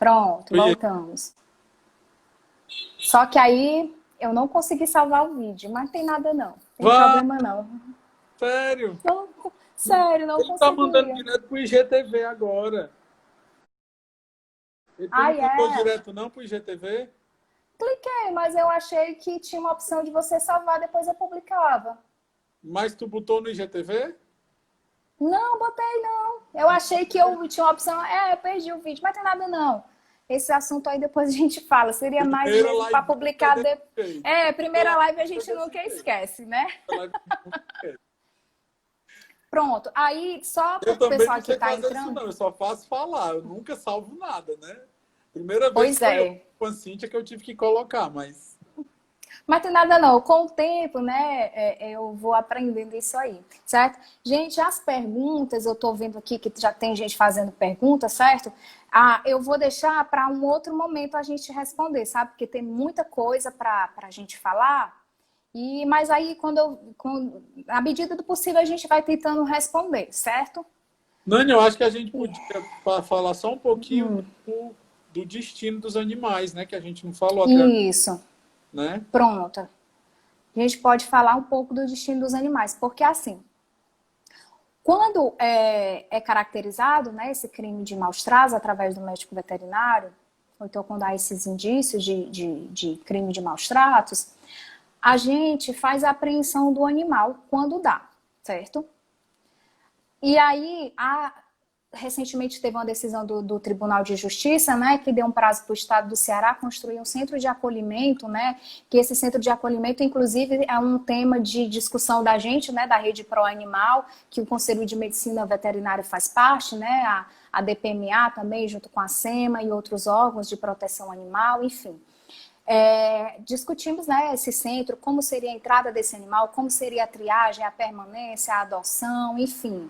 Pronto, Oi, voltamos. Só que aí eu não consegui salvar o vídeo, mas não tem nada não. Tem vá, problema não. sério. Não, sério, não Ele tá mandando consegui. direto pro IGTV agora. Tu não Ai, clicou é. direto não pro IGTV? Cliquei, mas eu achei que tinha uma opção de você salvar, depois eu publicava. Mas tu botou no IGTV? Não, botei não. Eu achei que eu tinha uma opção. Eu perdi o vídeo, mas tem nada não. Esse assunto aí depois a gente fala. Seria mais Primeira mesmo para live é publicar. desse jeito. Primeira Primeira live a live é gente desse nunca jeito. esquece, né? Primeira live nunca esquece. Pronto. Aí, só para Eu o também pessoal não que sei está fazer isso entrando. não, eu só faço falar, eu nunca salvo nada, né? Primeira vez Pois foi eu é. com a Cíntia que eu tive que colocar, mas Mas tem nada não. Com o tempo, né, eu vou aprendendo isso aí, certo? Gente, as perguntas, eu tô vendo aqui que já tem gente fazendo perguntas, certo? Eu vou deixar para um outro momento a gente responder, sabe? Porque tem muita coisa para a gente falar. Mas aí, à medida do possível, a gente vai tentando responder, certo? Nani, eu acho que a gente podia falar só um pouquinho do destino dos animais, né? Que a gente não falou até agora, Isso, né? pronto. A gente pode falar um pouco do destino dos animais, porque assim, quando é caracterizado, né, esse crime de maus-tratos através do médico veterinário, ou então quando há esses indícios de crime de maus-tratos, a gente faz a apreensão do animal quando dá, certo? E aí, recentemente teve uma decisão do Tribunal de Justiça, né, que deu um prazo para o Estado do Ceará construir um centro de acolhimento, né, que esse centro de acolhimento, inclusive, é um tema de discussão da gente, né, da Rede Pro Animal, que o Conselho de Medicina Veterinária faz parte, né, a DPMA também, junto com a SEMA e outros órgãos de proteção animal, enfim. Discutimos, né, esse centro, como seria a entrada desse animal, como seria a triagem, a permanência, a adoção, enfim.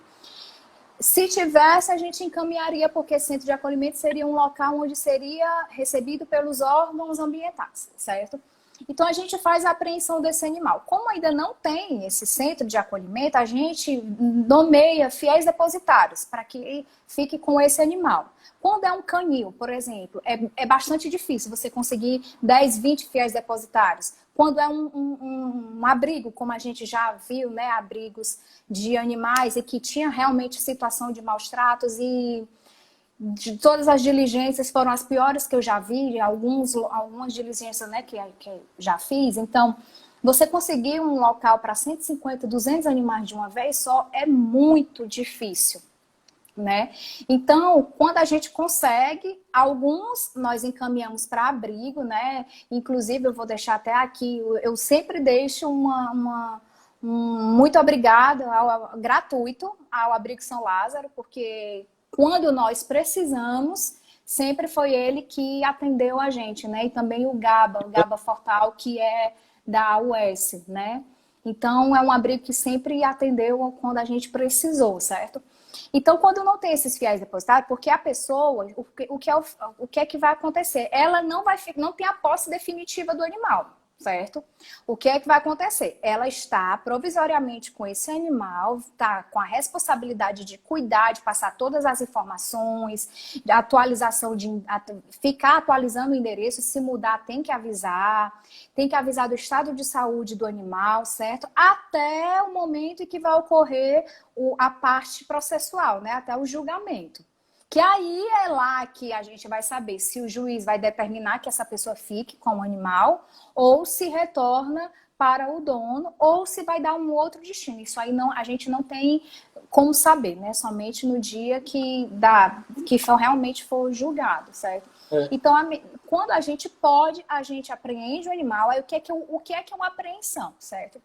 Se tivesse, a gente encaminharia, porque centro de acolhimento seria um local onde seria recebido pelos órgãos ambientais, certo? Então, a gente faz a apreensão desse animal. Como ainda não tem esse centro de acolhimento, a gente nomeia fiéis depositários para que fique com esse animal. Quando é um canil, por exemplo, é bastante difícil você conseguir 10, 20 fiéis depositários. Quando é um abrigo, como a gente já viu, né, abrigos de animais e que tinha realmente situação de maus tratos e de todas as diligências foram as piores que eu já vi, algumas diligências, né, que eu já fiz. Então, você conseguir um local para 150, 200 animais de uma vez só é muito difícil, né? Então, quando a gente consegue, alguns nós encaminhamos para abrigo, né? Inclusive, eu vou deixar até aqui, eu sempre deixo um muito obrigada, gratuito ao Abrigo São Lázaro, porque quando nós precisamos, sempre foi ele que atendeu a gente, né? E também o Gaba Fortal, que é da UES, né? Então, é um abrigo que sempre atendeu quando a gente precisou, certo? Então, quando não tem esses fiéis depositários, porque a pessoa, o que é que vai acontecer? Ela não tem a posse definitiva do animal, certo? O que é que vai acontecer? Ela está provisoriamente com esse animal, está com a responsabilidade de cuidar, de passar todas as informações, de atualização, ficar atualizando o endereço, se mudar tem que avisar do estado de saúde do animal, certo? Até o momento em que vai ocorrer a parte processual, né? Até o julgamento. Que aí é lá que a gente vai saber se o juiz vai determinar que essa pessoa fique com o animal ou se retorna para o dono ou se vai dar um outro destino. Isso aí não, a gente não tem como saber, né? Somente no dia que realmente for julgado, certo? é, Então, quando a gente pode, a gente apreende o animal. Aí o que é uma apreensão, certo?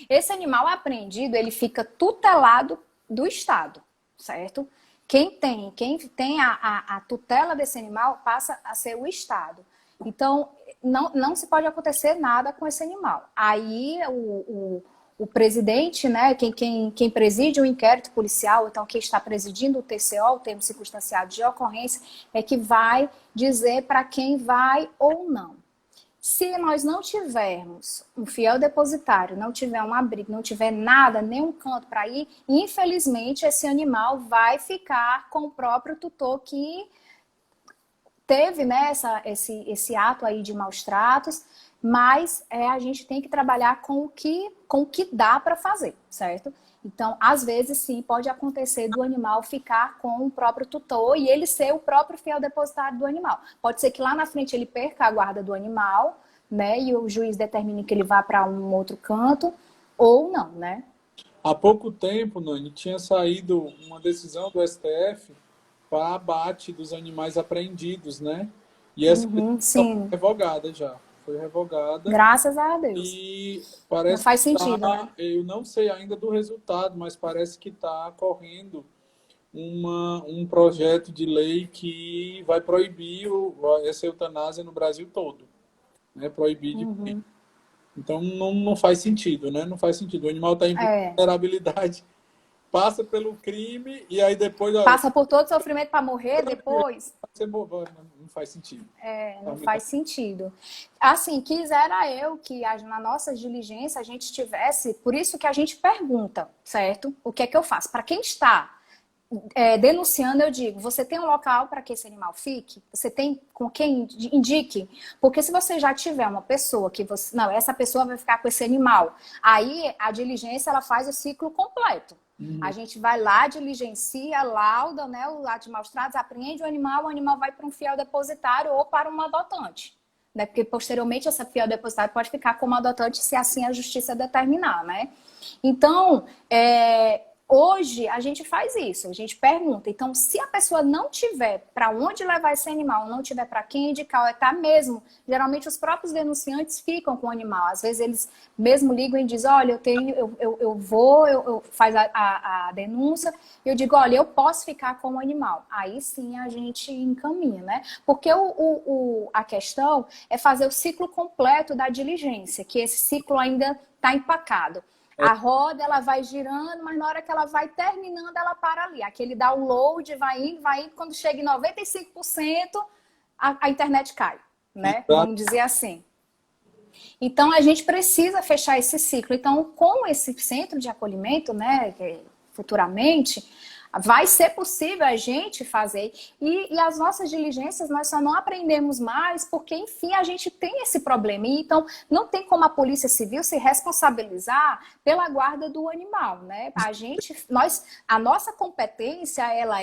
Esse animal apreendido, ele fica tutelado do Estado, certo? Quem tem a tutela desse animal passa a ser o Estado. Então, não se pode acontecer nada com esse animal. Aí, o presidente, né, quem preside o inquérito policial, então quem está presidindo o TCO, o termo circunstanciado de ocorrência, é que vai dizer para quem vai ou não. Se nós não tivermos um fiel depositário, não tiver um abrigo, não tiver nada, nenhum canto para ir, infelizmente esse animal vai ficar com o próprio tutor que teve, né, esse ato aí de maus tratos, mas a gente tem que trabalhar com o que dá para fazer, certo? Então, às vezes, sim, pode acontecer do animal ficar com o próprio tutor e ele ser o próprio fiel depositário do animal. Pode ser que lá na frente ele perca a guarda do animal, né, e o juiz determine que ele vá para um outro canto, ou não, né? Há pouco tempo, Nani, tinha saído uma decisão do STF para abate dos animais apreendidos, né? E essa decisão foi Sim, revogada já. Foi revogada. graças a Deus. E Não parece faz que sentido, né? eu não sei ainda do resultado, mas parece que está correndo um projeto de lei que vai proibir essa eutanásia no Brasil todo. Né? Proibir de. Então não faz sentido, né? Não faz sentido. O animal está em vulnerabilidade, passa pelo crime e aí depois. Olha, passa por todo sofrimento para morrer depois. Não faz sentido. Não faz sentido. Assim, quisera eu que na nossa diligência a gente tivesse, por isso que a gente pergunta, certo? O que é que eu faço? Para quem está denunciando, eu digo, você tem um local para que esse animal fique? Você tem com quem indique? Porque se você já tiver uma pessoa que você... Não, essa pessoa vai ficar com esse animal. Aí a diligência, ela faz o ciclo completo. A gente vai lá, diligencia, lauda, né, o laudo de maus tratos, apreende o animal vai para um fiel depositário ou para um adotante. Né? Porque posteriormente essa fiel depositário pode ficar como adotante se assim a justiça determinar, né? Então, hoje a gente faz isso, a gente pergunta. Então, se a pessoa não tiver para onde levar esse animal, não tiver para quem indicar, tá mesmo. Geralmente os próprios denunciantes ficam com o animal. Às vezes eles mesmo ligam e dizem, olha, eu faz a denúncia, eu digo, olha, eu posso ficar com o animal. Aí sim a gente encaminha, né? Porque a questão é fazer o ciclo completo da diligência, que esse ciclo ainda está empacado. A roda, ela vai girando, mas na hora que ela vai terminando, ela para ali. Aquele download vai indo, quando chega em 95%, a internet cai, né? Vamos dizer assim. Então, a gente precisa fechar esse ciclo. Então, com esse centro de acolhimento, né, futuramente, vai ser possível a gente fazer. E as nossas diligências, nós só não aprendemos mais porque, enfim, a gente tem esse problema. E, então, não tem como a Polícia Civil se responsabilizar pela guarda do animal, né? A nossa competência, ela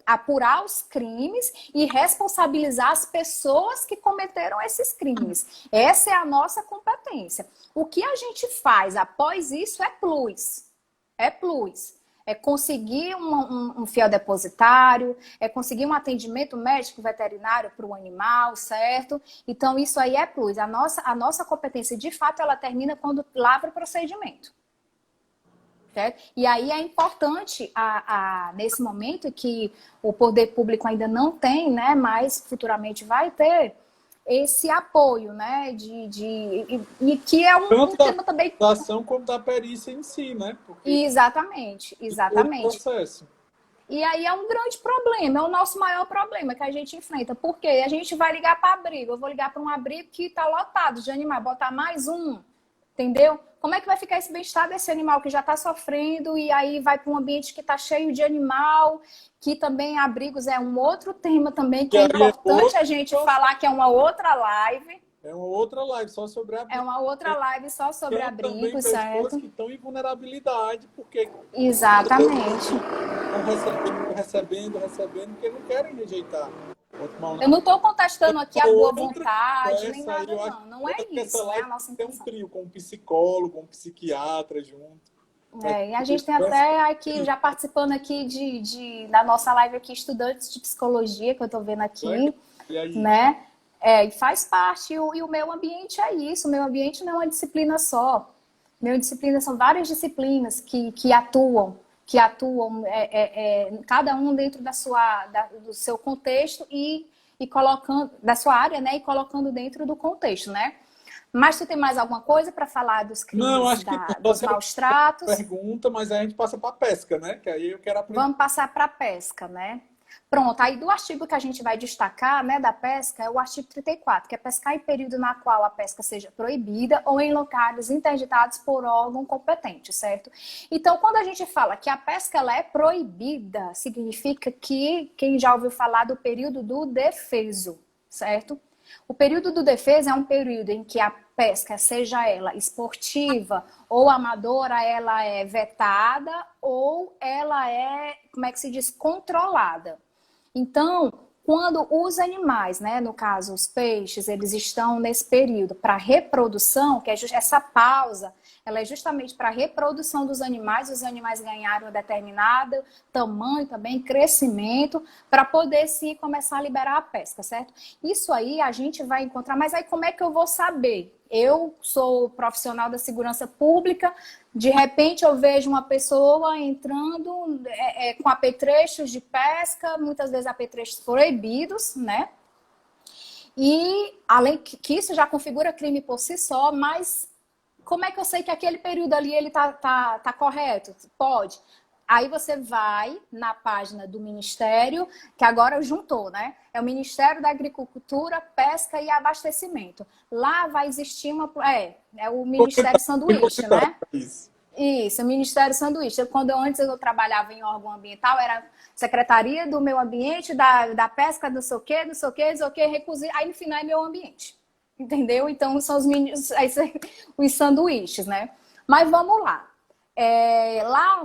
apurar os crimes e responsabilizar as pessoas que cometeram esses crimes. Essa é a nossa competência. O que a gente faz após isso é plus. É plus. É conseguir um fiel depositário, é conseguir um atendimento médico veterinário para o animal, certo? Então, isso aí é plus. A nossa competência, de fato, ela termina quando lavra o procedimento. Certo? E aí é importante, nesse momento que o poder público ainda não tem, né, mas futuramente vai ter, esse apoio, né, e que é um tema também... Tanto da ação como da perícia em si, né? Porque exatamente. o processo. E aí é um grande problema, é o nosso maior problema que a gente enfrenta. Porque a gente vai ligar para abrigo, eu vou ligar para um abrigo que está lotado de animal, botar mais um, entendeu? Como é que vai ficar esse bem-estar desse animal que já está sofrendo e aí vai para um ambiente que está cheio de animal, que também abrigos é um outro tema também, que é importante a gente falar, que é uma outra live. É uma outra live só sobre abrigos. É uma outra live só sobre abrigos, certo? Pessoas que estão em vulnerabilidade, porque... Exatamente. Estão recebendo, porque não querem rejeitar. Eu não estou contestando aqui a boa vontade, nem nada, não. Não é isso, né? A nossa intenção. Tem um trio com um psicólogo, um psiquiatra junto. E a gente tem até aqui, já participando aqui da nossa live aqui, estudantes de psicologia, que eu estou vendo aqui, né? E faz parte, e o meu ambiente é isso, o meu ambiente não é uma disciplina só. Meu disciplina são várias disciplinas que atuam, cada um dentro do seu contexto e colocando, da sua área, né? E colocando dentro do contexto, né? Mas tu tem mais alguma coisa para falar dos crimes, não, acho que dos maus tratos? Pergunta, mas aí a gente passa para a pesca, né? Que aí eu quero aprender. Vamos passar para a pesca, né? Pronto, aí do artigo que a gente vai destacar, né, da pesca, é o artigo 34, que é pescar em período na qual a pesca seja proibida ou em locais interditados por órgão competente, certo? Então, quando a gente fala que a pesca ela é proibida, significa que quem já ouviu falar do período do defeso, certo? O período do defeso é um período em que a pesca, seja ela esportiva ou amadora, ela é vetada ou ela é, como é que se diz, controlada. Então, quando os animais, né, no caso os peixes, eles estão nesse período para reprodução, que é essa pausa, ela é justamente para a reprodução dos animais, os animais ganharem um determinado tamanho também, crescimento, para poder sim começar a liberar a pesca, certo? Isso aí a gente vai encontrar, mas aí como é que eu vou saber? Eu sou profissional da segurança pública, de repente eu vejo uma pessoa entrando com apetrechos de pesca, muitas vezes apetrechos proibidos, né? E além que isso já configura crime por si só, mas como é que eu sei que aquele período ali ele tá correto? Pode. Aí você vai na página do Ministério, que agora juntou, né? É o Ministério da Agricultura, Pesca e Abastecimento. Lá vai existir é o Ministério Sanduíche, né? Isso, o Ministério Sanduíche. Antes eu trabalhava em órgão ambiental, era Secretaria do Meio Ambiente, da Pesca, não sei o quê, não sei o quê, não sei o quê, recusei. Aí no final é meio ambiente. Entendeu? Então são os sanduíches, né? Mas vamos lá. Lá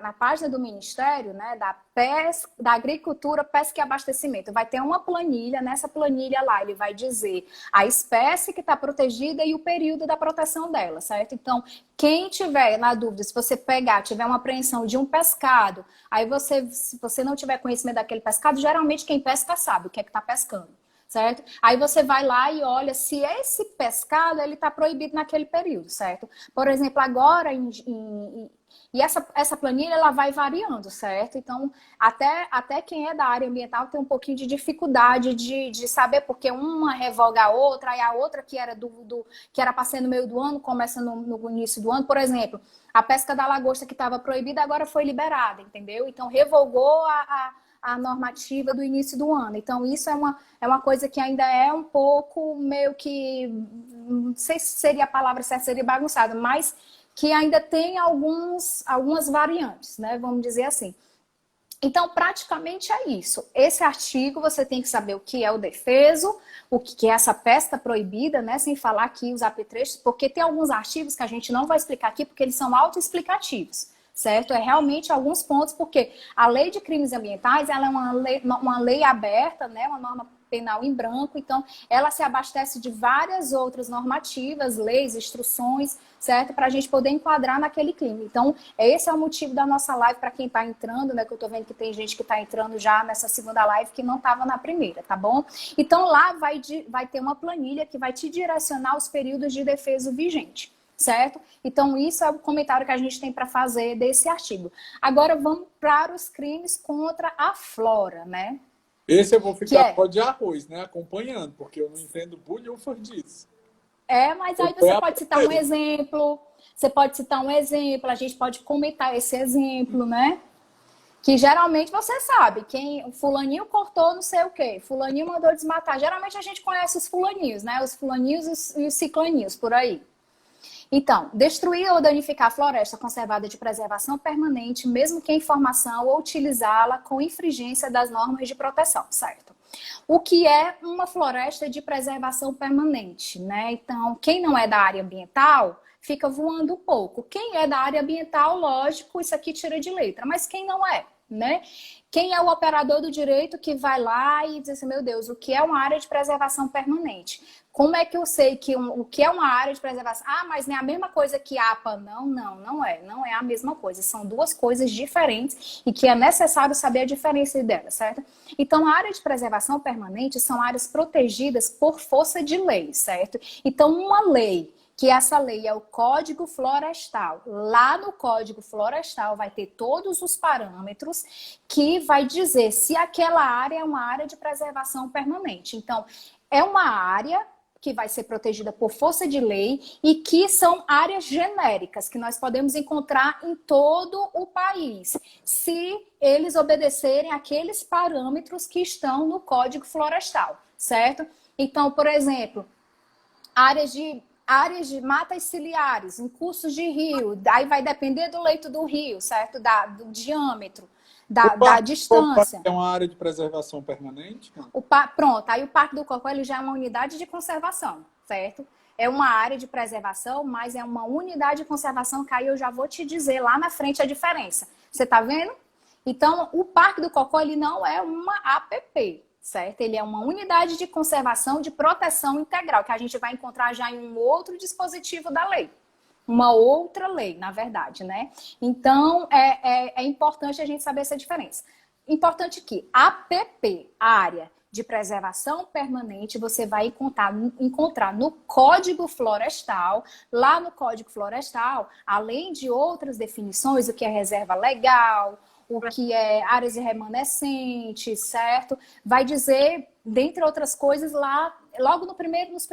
na página do Ministério, né, da Agricultura, Pesca e Abastecimento, vai ter uma planilha. Nessa planilha lá, ele vai dizer a espécie que está protegida e o período da proteção dela, certo? Então, quem tiver na dúvida, se você tiver uma apreensão de um pescado, aí se você não tiver conhecimento daquele pescado, geralmente quem pesca sabe o que é que está pescando. Certo? Aí você vai lá e olha se esse pescado ele está proibido naquele período, certo? Por exemplo, agora e essa planilha ela vai variando, certo? Então, até quem é da área ambiental tem um pouquinho de dificuldade de saber, porque uma revoga a outra, aí a outra que era que era para ser no meio do ano, começa no início do ano. Por exemplo, a pesca da lagosta que estava proibida agora foi liberada, entendeu? Então, revogou a normativa do início do ano. Então, isso é uma coisa que ainda é um pouco meio que, não sei se seria a palavra certa, seria bagunçado, mas que ainda tem algumas variantes, né? Vamos dizer assim. Então, praticamente é isso. Esse artigo você tem que saber o que é o defeso, o que é essa pesca proibida, né? Sem falar aqui os apetrechos, porque tem alguns artigos que a gente não vai explicar aqui, porque eles são autoexplicativos. Certo? É realmente alguns pontos, porque a lei de crimes ambientais ela é uma lei aberta, né? Uma norma penal em branco, então ela se abastece de várias outras normativas, leis, instruções, certo? Para a gente poder enquadrar naquele crime. Então, esse é o motivo da nossa live para quem está entrando, né? Que eu estou vendo que tem gente que está entrando já nessa segunda live que não estava na primeira, tá bom? Então, lá vai ter uma planilha que vai te direcionar os períodos de defesa vigente. Certo? Então, isso é o comentário que a gente tem para fazer desse artigo. Agora, vamos para os crimes contra a flora, né? Esse eu vou ficar só de arroz, né? Acompanhando, porque eu não entendo bulhufas disso. Mas aí você pode citar um exemplo, a gente pode comentar esse exemplo, né? Que geralmente você sabe, o fulaninho cortou não sei o quê, fulaninho mandou desmatar. Geralmente a gente conhece os fulaninhos, né? Os fulaninhos e os ciclaninhos, por aí. Então, destruir ou danificar a floresta conservada de preservação permanente, mesmo que em formação, ou utilizá-la com infringência das normas de proteção, certo? O que é uma floresta de preservação permanente, né? Então, quem não é da área ambiental fica voando um pouco. Quem é da área ambiental, lógico, isso aqui tira de letra, mas quem não é, né? Quem é o operador do direito que vai lá e diz assim, meu Deus, o que é uma área de preservação permanente? Como é que eu sei que o que é uma área de preservação? Mas não é a mesma coisa que APA? Não é. Não é a mesma coisa. São duas coisas diferentes e que é necessário saber a diferença delas, certo? Então, a área de preservação permanente são áreas protegidas por força de lei, certo? Então, uma lei, que essa lei é o Código Florestal. Lá no Código Florestal vai ter todos os parâmetros que vai dizer se aquela área é uma área de preservação permanente. Então, é uma área que vai ser protegida por força de lei e que são áreas genéricas que nós podemos encontrar em todo o país, se eles obedecerem aqueles parâmetros que estão no Código Florestal, certo? Então, por exemplo, áreas de matas ciliares, em cursos de rio, aí vai depender do leito do rio, certo? Do diâmetro, da distância. É uma área de preservação permanente? Pronto, aí o Parque do Cocó ele já é uma unidade de conservação, certo? É uma área de preservação, mas é uma unidade de conservação que aí eu já vou te dizer lá na frente a diferença. Você tá vendo? Então, o Parque do Cocó ele não é uma APP, certo? Ele é uma unidade de conservação de proteção integral, que a gente vai encontrar já em um outro dispositivo da lei. Uma outra lei, na verdade, né? Então, é importante a gente saber essa diferença. Importante que APP, área de preservação permanente, você vai encontrar no Código Florestal. Lá no Código Florestal, além de outras definições, o que é reserva legal, o que é áreas remanescentes, certo? Vai dizer, dentre outras coisas, lá, logo nos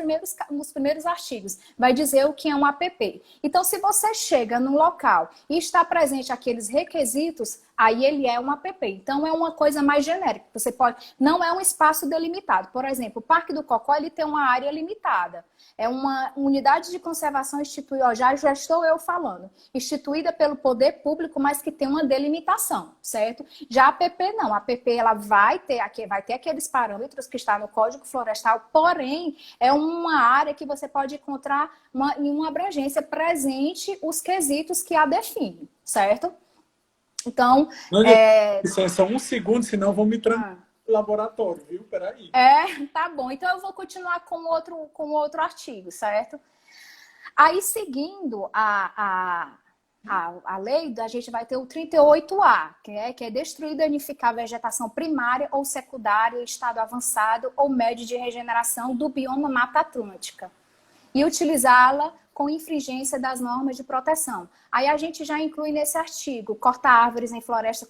primeiros artigos, vai dizer o que é um APP. Então, se você chega num local e está presente aqueles requisitos, aí ele é um APP. Então, é uma coisa mais genérica. Você pode, não é um espaço delimitado. Por exemplo, o Parque do Cocó, ele tem uma área limitada. É uma unidade de conservação instituída, já estou eu falando, instituída pelo poder público, mas que tem uma delimitação, certo? Já a APP não, a APP ela vai ter aqueles parâmetros que está no Código Florestal, porém é uma área que você pode encontrar em uma abrangência presente os quesitos que a definem, certo? Então, licença, um segundo, senão vão me trancar no laboratório, viu? Peraí. Tá bom. Então, eu vou continuar com outro artigo, certo? Aí, seguindo a lei, a gente vai ter o 38A, que é destruir e danificar a vegetação primária ou secundária em estado avançado ou médio de regeneração do bioma Mata Atlântica e utilizá-la com infringência das normas de proteção. Aí a gente já inclui nesse artigo cortar árvores em floresta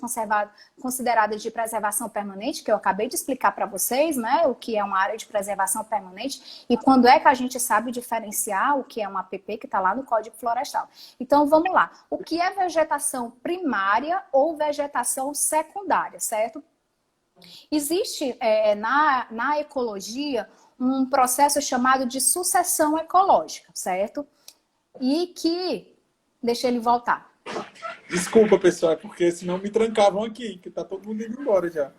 consideradas de preservação permanente, que eu acabei de explicar para vocês, né, o que é uma área de preservação permanente e quando é que a gente sabe diferenciar o que é um APP, que está lá no Código Florestal. Então, vamos lá. O que é vegetação primária ou vegetação secundária, certo? Existe na ecologia um processo chamado de sucessão ecológica, certo? E que... Deixa ele voltar. Desculpa, pessoal, é porque senão me trancavam aqui, que tá todo mundo indo embora já.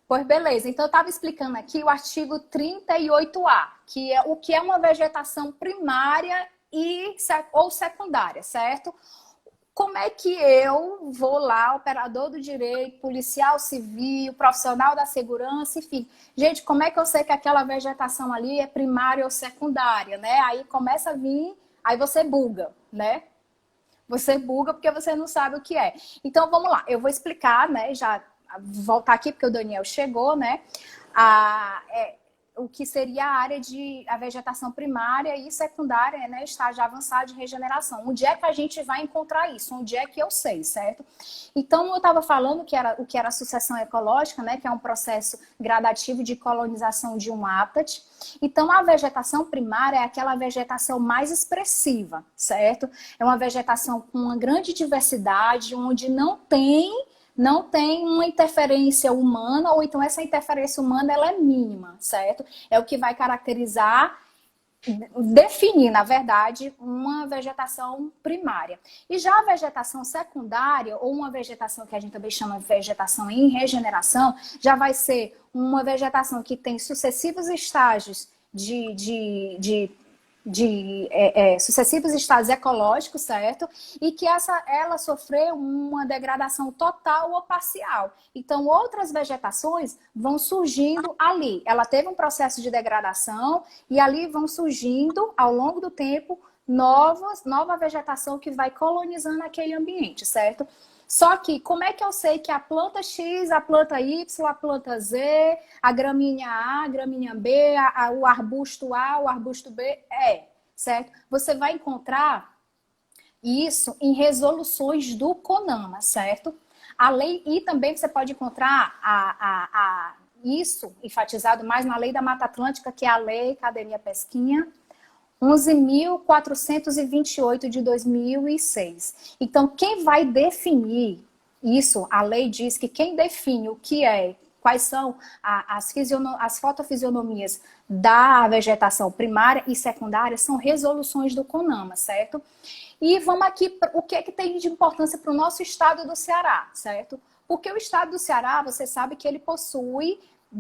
Pois beleza. Então, eu estava explicando aqui o artigo 38A, que é o que é uma vegetação primária ou secundária, certo? Como é que eu vou lá, operador do direito, policial civil, profissional da segurança, enfim. Gente, como é que eu sei que aquela vegetação ali é primária ou secundária, né? Aí começa a vir, aí você buga, né? Você buga porque você não sabe o que é. Então, vamos lá. Eu vou explicar, né? Já voltar aqui porque o Daniel chegou, né? O que seria a vegetação primária e secundária, né, estágio avançado de regeneração. Onde é que a gente vai encontrar isso? Onde é que eu sei, certo? Então, eu estava falando o que era a sucessão ecológica, né, que é um processo gradativo de colonização de um hábitat. Então, a vegetação primária é aquela vegetação mais expressiva, certo? É uma vegetação com uma grande diversidade, onde não tem uma interferência humana, ou então essa interferência humana ela é mínima, certo? É o que vai caracterizar, definir, na verdade, uma vegetação primária. E já a vegetação secundária, ou uma vegetação que a gente também chama de vegetação em regeneração, já vai ser uma vegetação que tem sucessivos estágios sucessivos estados ecológicos, certo? E que ela sofreu uma degradação total ou parcial. Então, outras vegetações vão surgindo ali. Ela teve um processo de degradação e ali vão surgindo, ao longo do tempo, nova vegetação que vai colonizando aquele ambiente, certo? Só que, como é que eu sei que a planta X, a planta Y, a planta Z, a gramínea A, a gramínea B, o arbusto A, o arbusto B, certo? Você vai encontrar isso em resoluções do CONAMA, certo? A lei, e também você pode encontrar isso enfatizado mais na Lei da Mata Atlântica, que é a Lei, cadê minha pesquinha? 11.428 de 2006. Então, quem vai definir isso, a lei diz que quem define o que é, quais são as fotofisionomias da vegetação primária e secundária são resoluções do CONAMA, certo? E vamos aqui, o que é que tem de importância para o nosso estado do Ceará, certo? Porque o estado do Ceará, você sabe que ele possui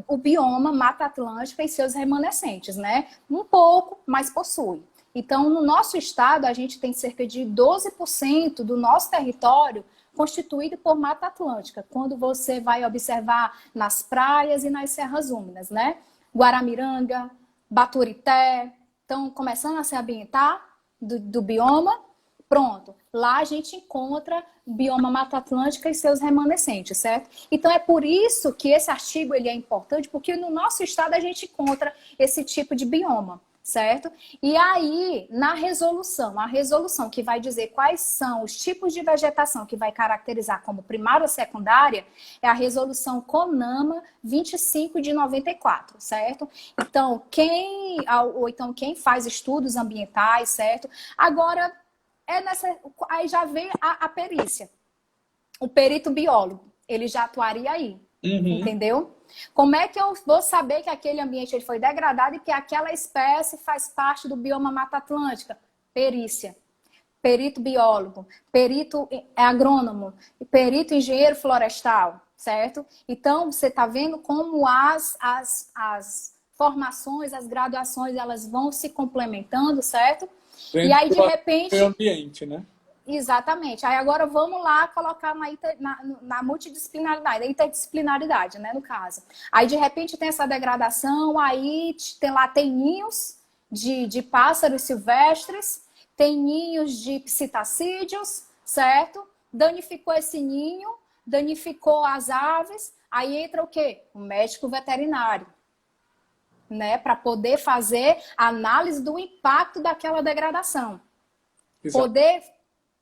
o bioma Mata Atlântica e seus remanescentes, né? Um pouco, mas possui. Então, no nosso estado, a gente tem cerca de 12% do nosso território constituído por Mata Atlântica, quando você vai observar nas praias e nas serras úmidas, né? Guaramiranga, Baturité, estão começando a se ambientar do bioma. Pronto, lá a gente encontra o bioma Mata Atlântica e seus remanescentes, certo? Então é por isso que esse artigo ele é importante, porque no nosso estado a gente encontra esse tipo de bioma, certo? E aí, na resolução, a resolução que vai dizer quais são os tipos de vegetação que vai caracterizar como primária ou secundária, é a resolução CONAMA 25 de 94, certo? Então, quem faz estudos ambientais, certo? Agora, aí já vem a perícia. O perito biólogo, ele já atuaria aí, entendeu? Como é que eu vou saber que aquele ambiente ele foi degradado e que aquela espécie faz parte do bioma Mata Atlântica? Perícia. Perito biólogo, perito agrônomo, perito engenheiro florestal, certo? Então, você está vendo como as formações, as graduações, elas vão se complementando, certo? E aí, de repente... o ambiente, né? Exatamente. Aí agora vamos lá colocar na multidisciplinaridade, na interdisciplinaridade, né, no caso. Aí, de repente, tem essa degradação, aí tem ninhos de pássaros silvestres, tem ninhos de psitacídeos, certo? Danificou esse ninho, danificou as aves, aí entra o quê? O médico veterinário, né, para poder fazer a análise do impacto daquela degradação. Exato.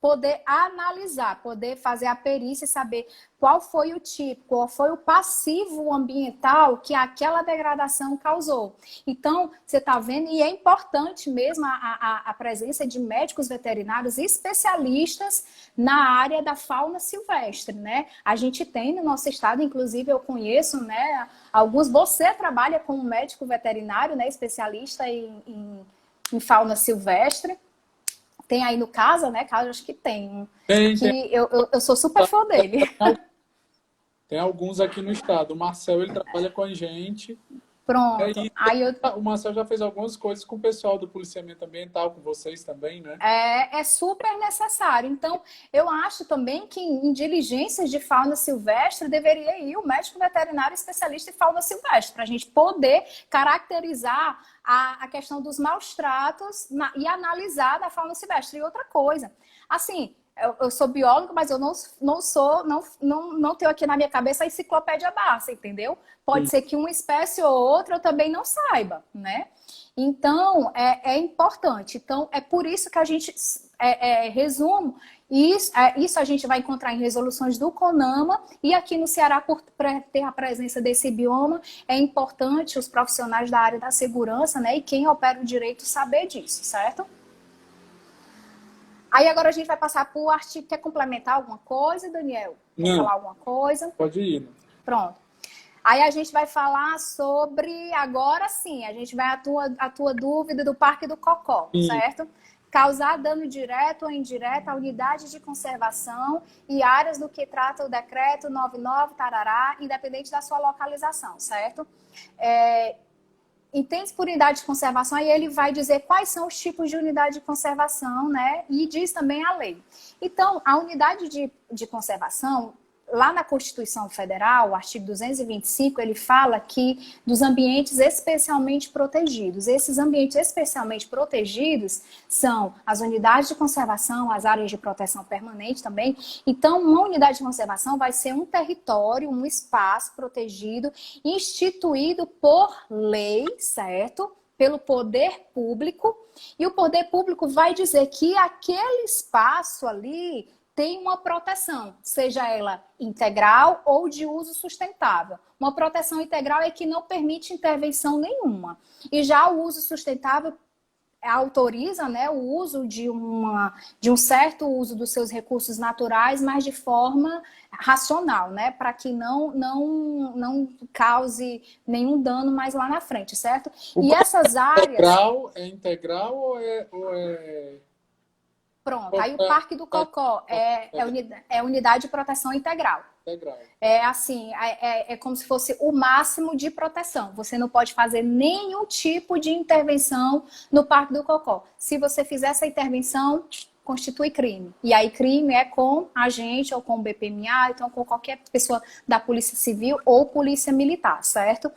Poder analisar, poder fazer a perícia e saber qual foi o tipo, qual foi o passivo ambiental que aquela degradação causou. Então, você está vendo, e é importante mesmo a presença de médicos veterinários especialistas na área da fauna silvestre, né? A gente tem no nosso estado, inclusive eu conheço, né, alguns, você trabalha como médico veterinário, né, especialista em fauna silvestre. Tem aí no Casa, né? Casa, acho que tem. Tem. Eu sou super fã dele. Tem alguns aqui no estado. O Marcel, ele trabalha com a gente. Pronto. O Marcel já fez algumas coisas com o pessoal do policiamento ambiental, com vocês também, né? É super necessário. Então, eu acho também que em diligências de fauna silvestre deveria ir o médico veterinário especialista em fauna silvestre, para a gente poder caracterizar a questão dos maus tratos e analisar da fauna silvestre. E outra coisa, assim, eu sou bióloga, mas eu não tenho aqui na minha cabeça a enciclopédia Barça, entendeu? Pode ser que uma espécie ou outra eu também não saiba, né? Então, é importante. Então, é por isso que a gente resumo. Isso a gente vai encontrar em resoluções do CONAMA, e aqui no Ceará, por ter a presença desse bioma, é importante os profissionais da área da segurança, né, e quem opera o direito saber disso, certo? Aí agora a gente vai passar para o artigo. Quer complementar alguma coisa, Daniel? Quer falar alguma coisa? Pode ir. Pronto. Aí a gente vai falar sobre, agora sim, a gente vai a tua dúvida do Parque do Cocó, certo? Causar dano direto ou indireto à unidade de conservação e áreas do que trata o decreto 99, tarará, independente da sua localização, certo? Entende por unidade de conservação, aí ele vai dizer quais são os tipos de unidade de conservação, né? E diz também a lei. Então, a unidade de conservação, lá na Constituição Federal, o artigo 225, ele fala que dos ambientes especialmente protegidos. Esses ambientes especialmente protegidos são as unidades de conservação, as áreas de proteção permanente também. Então, uma unidade de conservação vai ser um território, um espaço protegido, instituído por lei, certo? Pelo poder público. E o poder público vai dizer que aquele espaço ali tem uma proteção, seja ela integral ou de uso sustentável. Uma proteção integral é que não permite intervenção nenhuma. E já o uso sustentável autoriza, né, o uso de um certo uso dos seus recursos naturais, mas de forma racional, né, para que não cause nenhum dano mais lá na frente, certo? O E essas áreas... é integral ou é... Pronto, aí o Parque do Cocó é unidade de proteção integral. Integral. É assim, é como se fosse o máximo de proteção. Você não pode fazer nenhum tipo de intervenção no Parque do Cocó. Se você fizer essa intervenção, constitui crime. E aí crime é com a gente ou com o BPMA, então com qualquer pessoa da Polícia Civil ou Polícia Militar, certo?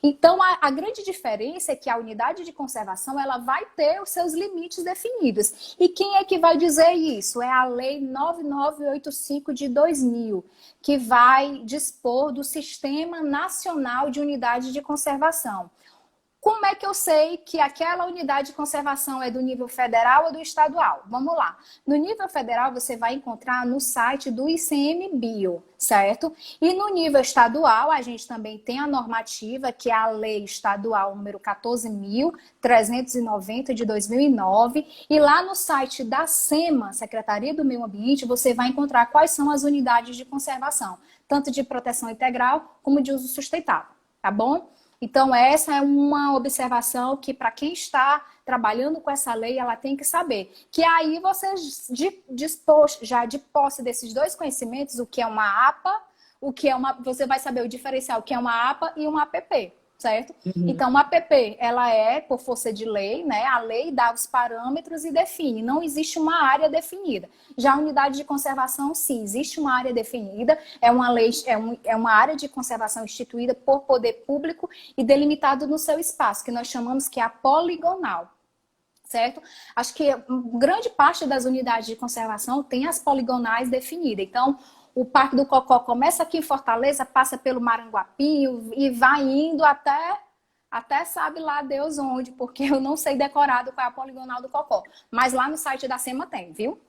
Então a grande diferença é que a unidade de conservação ela vai ter os seus limites definidos. E quem é que vai dizer isso? É a Lei 9985 de 2000, que vai dispor do Sistema Nacional de Unidade de Conservação. Como é que eu sei que aquela unidade de conservação é do nível federal ou do estadual? Vamos lá. No nível federal, você vai encontrar no site do ICMBio, certo? E no nível estadual, a gente também tem a normativa, que é a Lei Estadual número 14.390 de 2009. E lá no site da SEMA, Secretaria do Meio Ambiente, você vai encontrar quais são as unidades de conservação, tanto de proteção integral como de uso sustentável, tá bom? Então, essa é uma observação que, para quem está trabalhando com essa lei, ela tem que saber. Que aí você já de posse desses dois conhecimentos, o que é uma APA, você vai saber o diferencial, o que é uma APA e uma APP, certo? Uhum. Então, uma APP, ela é por força de lei, né? A lei dá os parâmetros e define. Não existe uma área definida. Já a unidade de conservação, sim, existe uma área definida, é uma lei, é uma área de conservação instituída por poder público e delimitado no seu espaço, que nós chamamos que é a poligonal, certo? Acho que grande parte das unidades de conservação tem as poligonais definidas. Então, o Parque do Cocó começa aqui em Fortaleza, passa pelo Maranguape e vai indo até sabe lá Deus onde, porque eu não sei decorado qual é a poligonal do Cocó. Mas lá no site da SEMA tem, viu?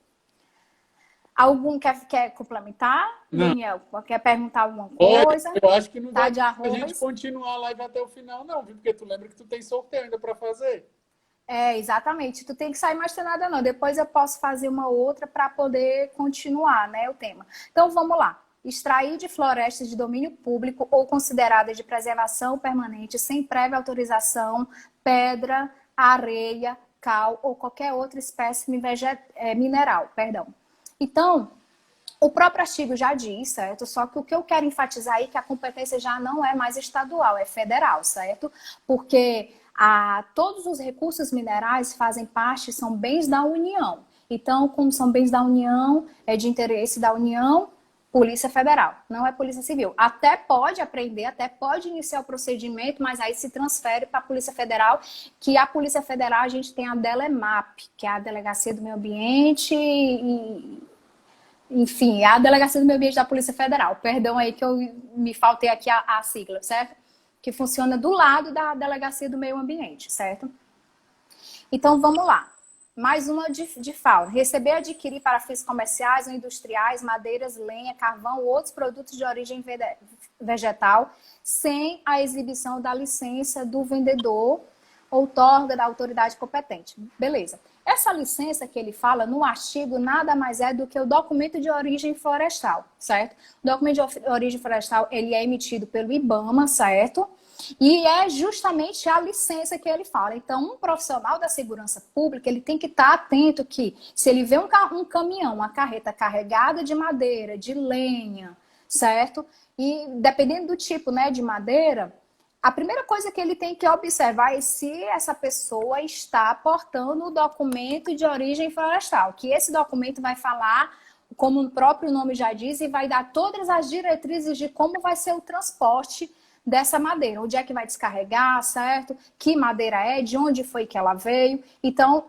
Algum quer complementar? Não. Daniel, quer perguntar alguma Olha, coisa? eu acho que não Tá vai de dar pra arroz? gente continuar a live até o final, não, viu? Porque tu lembra que tu tem sorteio ainda para fazer. É, exatamente. Tu tem que sair mais nada não. Depois eu posso fazer uma outra para poder continuar, né, o tema. Então vamos lá. Extrair de florestas de domínio público ou consideradas de preservação permanente sem prévia autorização, pedra, areia, cal ou qualquer outra espécie mineral, perdão. Então, o próprio artigo já diz, certo? Só que o que eu quero enfatizar aí é que a competência já não é mais estadual, é federal, certo? Porque todos os recursos minerais fazem parte, são bens da União. Então, como são bens da União, é de interesse da União, Polícia Federal, não é Polícia Civil. Até pode aprender, até pode iniciar o procedimento, mas aí se transfere para a Polícia Federal, que a Polícia Federal a gente tem a DELEMAP, que é a Delegacia do Meio Ambiente enfim, a Delegacia do Meio Ambiente da Polícia Federal. Perdão aí que eu me faltei aqui a sigla, certo? Que funciona do lado da Delegacia do Meio Ambiente, certo? Então, vamos lá. Mais uma de fauna. Receber, adquirir para fins comerciais ou industriais, madeiras, lenha, carvão ou outros produtos de origem vegetal, sem a exibição da licença do vendedor outorga da autoridade competente. Beleza. Essa licença que ele fala no artigo nada mais é do que o documento de origem florestal, certo? O documento de origem florestal, ele é emitido pelo IBAMA, certo? E é justamente a licença que ele fala. Então, um profissional da segurança pública, ele tem que estar atento que, se ele vê um caminhão, uma carreta carregada de madeira, de lenha, certo? E dependendo do tipo, né, de madeira, a primeira coisa que ele tem que observar é se essa pessoa está portando o documento de origem florestal, que esse documento vai falar, como o próprio nome já diz, e vai dar todas as diretrizes de como vai ser o transporte dessa madeira, onde é que vai descarregar, certo? Que madeira é, de onde foi que ela veio. Então,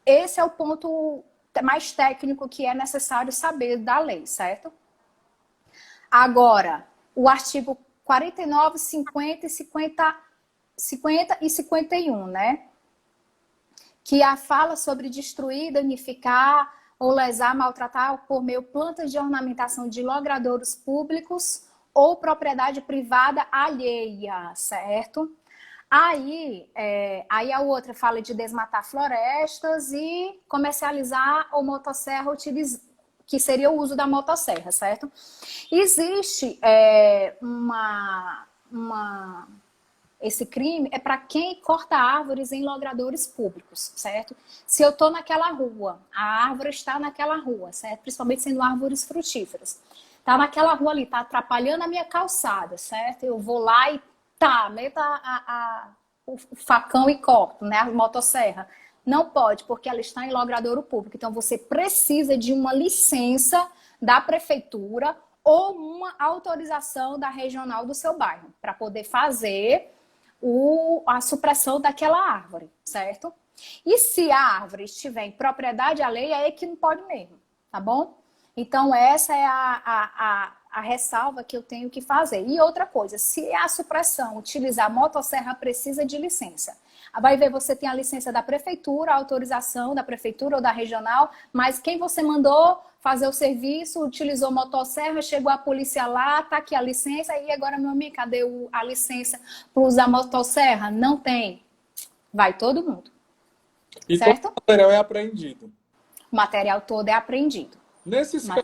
esse é o ponto mais técnico que é necessário saber da lei, certo? Agora, o artigo 49, 50 e 51, né? Que fala sobre destruir, danificar ou lesar, maltratar por meio plantas de ornamentação de logradouros públicos ou propriedade privada alheia, certo? Aí a outra fala de desmatar florestas e comercializar ou motosserra, que seria o uso da motosserra, certo? Existe esse crime é para quem corta árvores em logradouros públicos, certo? Se eu estou naquela rua, a árvore está naquela rua, certo? Principalmente sendo árvores frutíferas. Está naquela rua ali, está atrapalhando a minha calçada, certo? Eu vou lá e meto o facão e corto, né? A motosserra. Não pode, porque ela está em logradouro público. Então, você precisa de uma licença da prefeitura ou uma autorização da regional do seu bairro para poder fazer a supressão daquela árvore, certo? E se a árvore estiver em propriedade alheia, é que não pode mesmo, tá bom? Então, essa é a ressalva que eu tenho que fazer. E outra coisa, se a supressão utilizar motosserra, precisa de licença. Vai ver, você tem a licença da prefeitura, a autorização da prefeitura ou da regional, mas quem você mandou fazer o serviço, utilizou motosserra, chegou a polícia lá, tá aqui a licença, e agora, meu amigo, cadê a licença para usar motosserra? Não tem. Vai todo mundo. E certo? todo o material é apreendido. O material todo é apreendido. Nesses casos,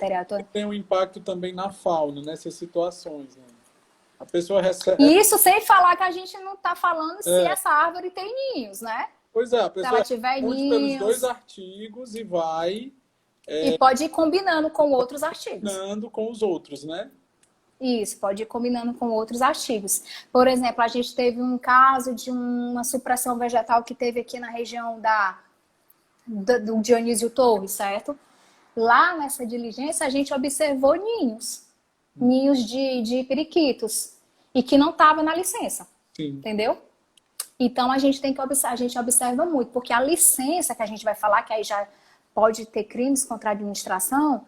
tem um impacto também na fauna, nessas situações, né? A pessoa recebe... E isso sem falar que a gente não está falando se essa árvore tem ninhos, né? Pois é, a pessoa tiver responde pelos 2 artigos e vai... E pode ir combinando com outros artigos. Combinando com os outros, né? Isso, pode ir combinando com outros artigos. Por exemplo, a gente teve um caso de uma supressão vegetal que teve aqui na região do Dionísio Torres, certo? Lá nessa diligência a gente observou ninhos de periquitos, e que não estava na licença. Sim. Entendeu? Então a gente tem que observar, a gente observa muito, porque a licença que a gente vai falar, que aí já pode ter crimes contra a administração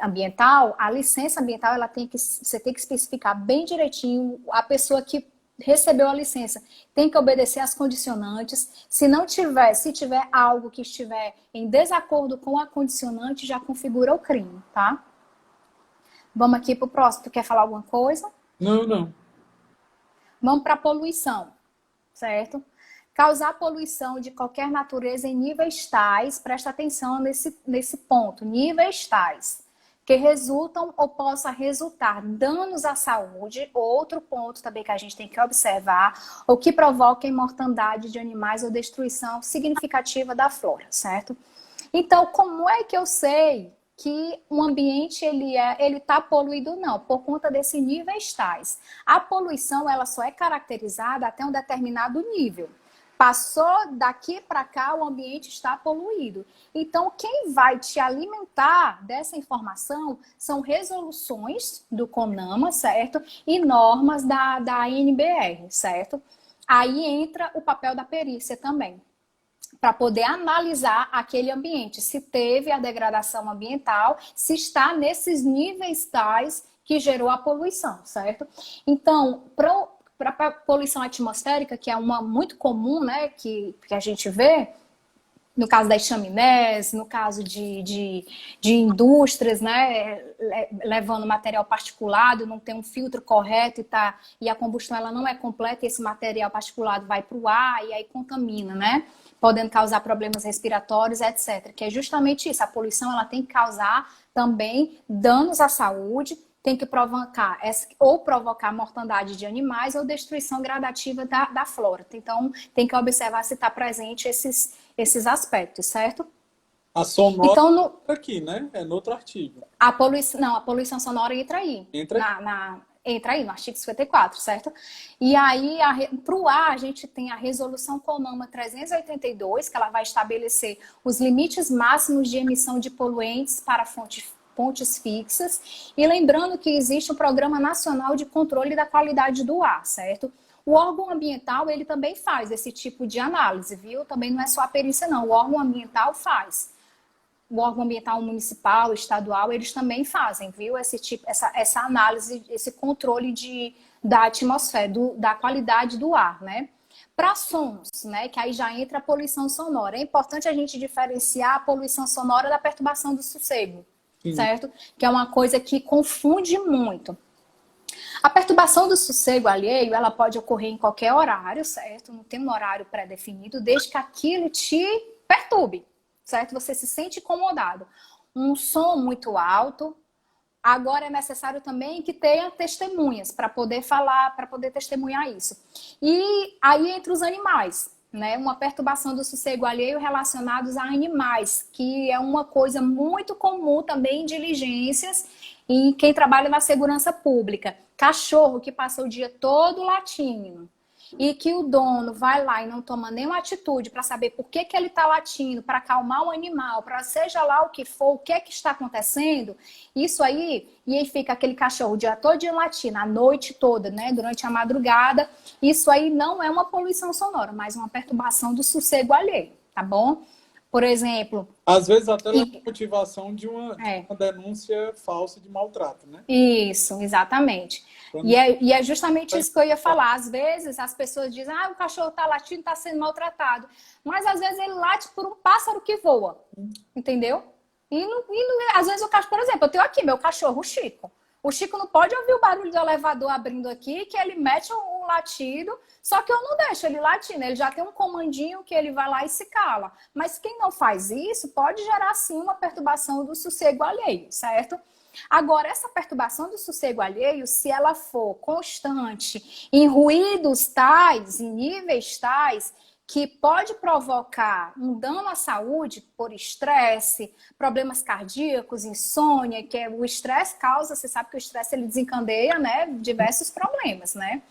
ambiental, a licença ambiental você tem que especificar bem direitinho a pessoa que recebeu a licença. Tem que obedecer às condicionantes. Se tiver algo que estiver em desacordo com a condicionante, já configura o crime, tá? Vamos aqui para o próximo. Tu quer falar alguma coisa? Não. Vamos para a poluição, certo? Causar poluição de qualquer natureza em níveis tais, presta atenção nesse ponto, níveis tais, que resultam ou possa resultar danos à saúde, outro ponto também que a gente tem que observar, ou que provoquem mortandade de animais ou destruição significativa da flora, certo? Então, como é que eu sei que um ambiente ele está poluído? Não, por conta desses níveis tais. A poluição ela só é caracterizada até um determinado nível. Passou daqui para cá, o ambiente está poluído. Então, quem vai te alimentar dessa informação são resoluções do CONAMA, certo? E normas da ANBR, certo? Aí entra o papel da perícia também, para poder analisar aquele ambiente, se teve a degradação ambiental, se está nesses níveis tais que gerou a poluição, certo? Então, para a poluição atmosférica, que é uma muito comum, né, que a gente vê, no caso das chaminés, no caso de indústrias, né, levando material particulado, não tem um filtro correto e a combustão ela não é completa, e esse material particulado vai para o ar e aí contamina, né? Podendo causar problemas respiratórios, etc. Que é justamente isso, a poluição ela tem que causar também danos à saúde, tem que provocar mortandade de animais ou destruição gradativa da flora. Então, tem que observar se está presente esses aspectos, certo? A sonora então, entra aqui, né? É no outro artigo. A poluição sonora entra aí. Entra aí no artigo 54, certo? E aí, para o ar, a gente tem a resolução CONAMA 382, que ela vai estabelecer os limites máximos de emissão de poluentes para fontes fixas. E lembrando que existe o Programa Nacional de Controle da Qualidade do Ar, certo? O órgão ambiental, ele também faz esse tipo de análise, viu? Também não é só a perícia, não. O órgão ambiental faz. O órgão ambiental municipal, estadual, eles também fazem, viu? Essa análise, esse controle da atmosfera, da qualidade do ar, né? Para sons, né, que aí já entra a poluição sonora. É importante a gente diferenciar a poluição sonora da perturbação do sossego, Sim. certo? Que é uma coisa que confunde muito. A perturbação do sossego alheio, ela pode ocorrer em qualquer horário, certo? Não tem um horário pré-definido, desde que aquilo te perturbe, certo? Você se sente incomodado. Um som muito alto. Agora é necessário também que tenha testemunhas para poder falar, para poder testemunhar isso. E aí entre os animais, né? Uma perturbação do sossego alheio relacionados a animais, que é uma coisa muito comum também em diligências em quem trabalha na segurança pública. Cachorro que passa o dia todo latindo e que o dono vai lá e não toma nenhuma atitude para saber por que, que ele está latindo, para acalmar o animal, para seja lá o que for, o que é que está acontecendo, isso aí, e aí fica aquele cachorro o dia todo latindo, a noite toda, né, durante a madrugada, isso aí não é uma poluição sonora, mas uma perturbação do sossego alheio, tá bom? Por exemplo... Às vezes até na E, motivação de é, uma denúncia falsa de maltrato, né? isso, exatamente. Quando... E é justamente isso que eu ia falar. Às vezes as pessoas dizem, ah, o cachorro está latindo, está sendo maltratado. Mas às vezes ele late por um pássaro que voa, entendeu? Às vezes o cachorro, por exemplo, eu tenho aqui meu cachorro, o Chico. O Chico não pode ouvir o barulho do elevador abrindo aqui, que ele mete um latido, só que eu não deixo ele latindo. Ele já tem um comandinho que ele vai lá e se cala. Mas quem não faz isso pode gerar, sim, uma perturbação do sossego alheio, certo? Agora, essa perturbação do sossego alheio, se ela for constante, em ruídos tais, em níveis tais, que pode provocar um dano à saúde por estresse, problemas cardíacos, insônia, que o estresse causa, você sabe que o estresse ele desencadeia, né, diversos problemas, né?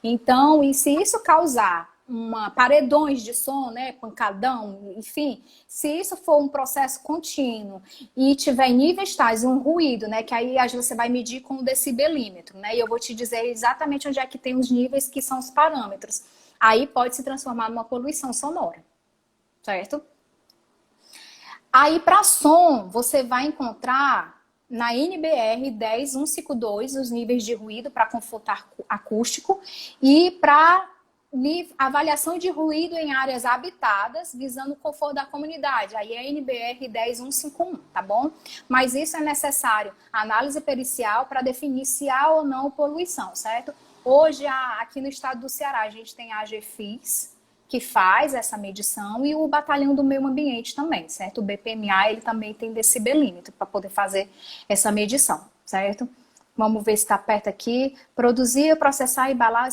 Então, e se isso causar paredões de som, né, pancadão, enfim, se isso for um processo contínuo e tiver níveis tais, um ruído, né, que aí você vai medir com o decibelímetro, né, e eu vou te dizer exatamente onde é que tem os níveis que são os parâmetros. Aí pode se transformar numa poluição sonora, certo? Aí para som, você vai encontrar na NBR 10152 os níveis de ruído para conforto acústico e para avaliação de ruído em áreas habitadas, visando o conforto da comunidade. Aí é NBR 10151, tá bom? Mas isso é necessário análise pericial para definir se há ou não poluição, certo? Hoje, aqui no estado do Ceará, a gente tem a AGFIS, que faz essa medição, e o Batalhão do Meio Ambiente também, certo? O BPMA, ele também tem decibelímetro para poder fazer essa medição, certo? Vamos ver se está perto aqui. Produzir, processar e embalar,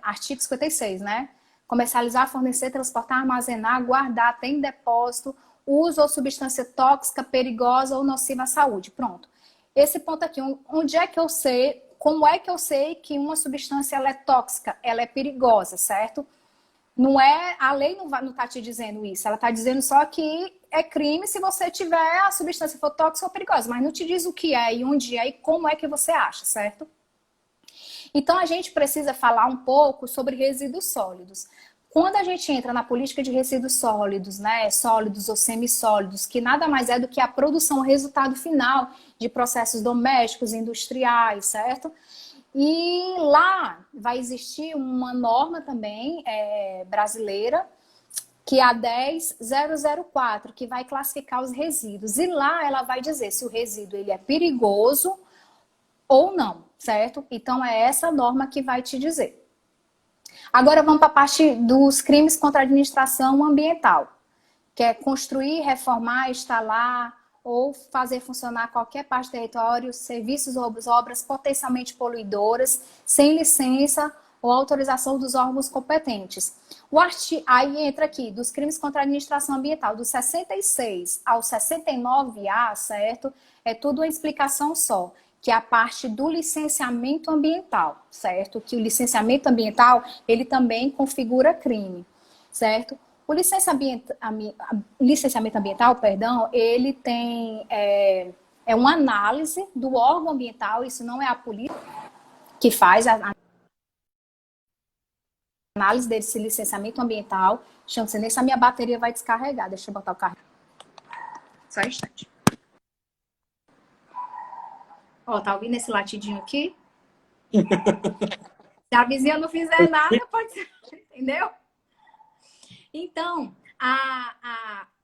artigo 56, né? Comercializar, fornecer, transportar, armazenar, guardar, ter em depósito, uso ou substância tóxica, perigosa ou nociva à saúde. Pronto. Esse ponto aqui, onde é que eu sei, como é que eu sei que uma substância ela é tóxica, ela é perigosa, certo? Não é, a lei não está te dizendo isso, ela está dizendo só que é crime se você tiver a substância for tóxica ou perigosa, mas não te diz o que é e onde é e como é que você acha, certo? Então a gente precisa falar um pouco sobre resíduos sólidos. Quando a gente entra na política de resíduos sólidos, né, sólidos ou semissólidos, que nada mais é do que a produção, o resultado final de processos domésticos, industriais, certo? E lá vai existir uma norma também brasileira, que é a 10004, que vai classificar os resíduos. E lá ela vai dizer se o resíduo ele é perigoso ou não, certo? Então é essa norma que vai te dizer. Agora vamos para a parte dos crimes contra a administração ambiental, que é construir, reformar, instalar ou fazer funcionar qualquer parte do território, serviços ou obras potencialmente poluidoras, sem licença ou autorização dos órgãos competentes. Aí entra aqui, dos crimes contra a administração ambiental, do 66 ao 69A, certo? É tudo uma explicação só, que é a parte do licenciamento ambiental, certo? Que o licenciamento ambiental, ele também configura crime, certo? O licenciamento ambiental, perdão, ele tem uma análise do órgão ambiental, isso não é a polícia que faz a análise desse licenciamento ambiental. Chama-se, nessa minha bateria vai descarregar, deixa eu botar o carro. Só um instante. Ó, tá ouvindo esse latidinho aqui? Se a vizinha não fizer nada, pode ser, entendeu? Então,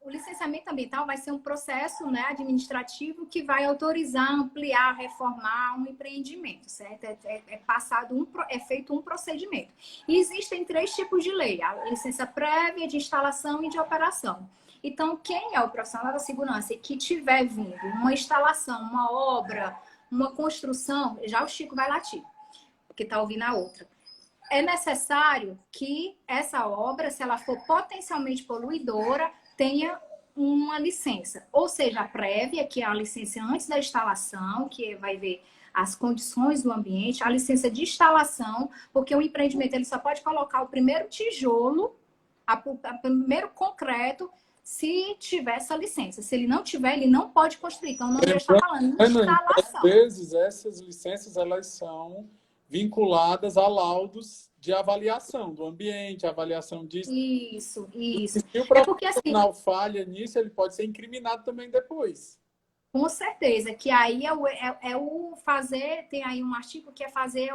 o licenciamento ambiental vai ser um processo, né, administrativo que vai autorizar, ampliar, reformar um empreendimento, certo? É feito um procedimento. E existem 3 tipos de lei: a licença prévia, de instalação e de operação. Então, quem é o profissional da segurança e que tiver vindo uma instalação, uma obra, uma construção, já o Chico vai latir, porque está ouvindo a outra. É necessário que essa obra, se ela for potencialmente poluidora, tenha uma licença, ou seja, a prévia, que é a licença antes da instalação, que vai ver as condições do ambiente, a licença de instalação, porque o empreendimento ele só pode colocar o primeiro tijolo, o primeiro concreto, se tiver essa licença. Se ele não tiver, ele não pode construir. Então, o nome já está falando de instalação. Às vezes, essas licenças, elas são vinculadas a laudos de avaliação do ambiente, avaliação disso. Isso. E se o profissional falha nisso, ele pode ser incriminado também depois. Com certeza, que aí tem aí um artigo que é fazer